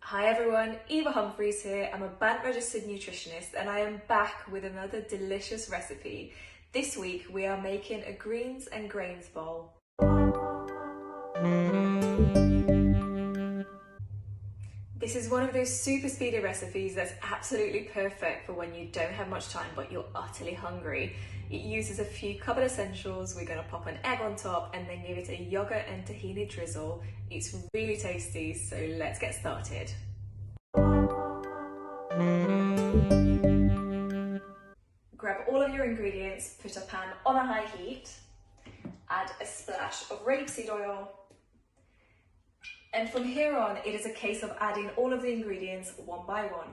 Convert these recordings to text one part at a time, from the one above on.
Hi everyone, Eva Humphries here. I'm a BANT registered nutritionist and I am back with another delicious recipe. This week we are making a greens and grains bowl. This is one of those super speedy recipes that's absolutely perfect for when you don't have much time but you're utterly hungry. It uses a few couple essentials. We're going to pop an egg on top and then give it a yogurt and tahini drizzle. It's really tasty, so let's get started. Grab all of your ingredients, put a pan on a high heat, add a splash of rapeseed oil, and from here on it is a case of adding all of the ingredients one by one.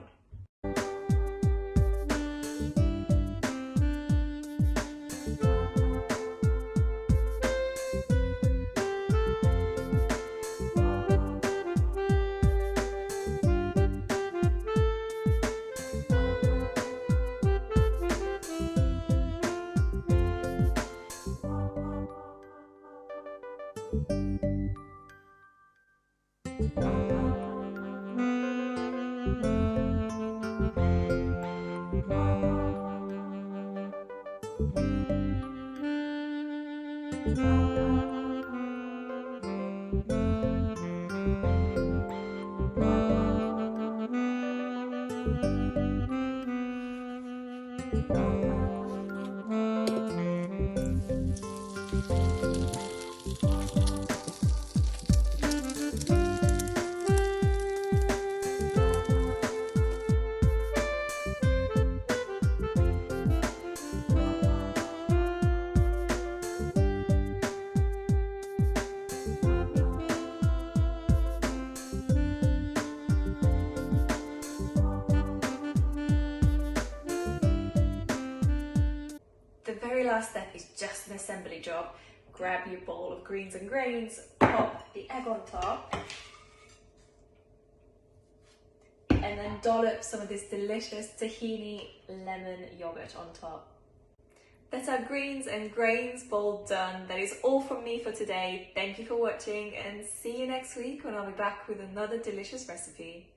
The very last step is just an assembly job. Grab your bowl of greens and grains, pop the egg on top, and then dollop some of this delicious tahini lemon yogurt on top. That's our greens and grains bowl done. That is all from me for today. Thank you for watching and see you next week when I'll be back with another delicious recipe.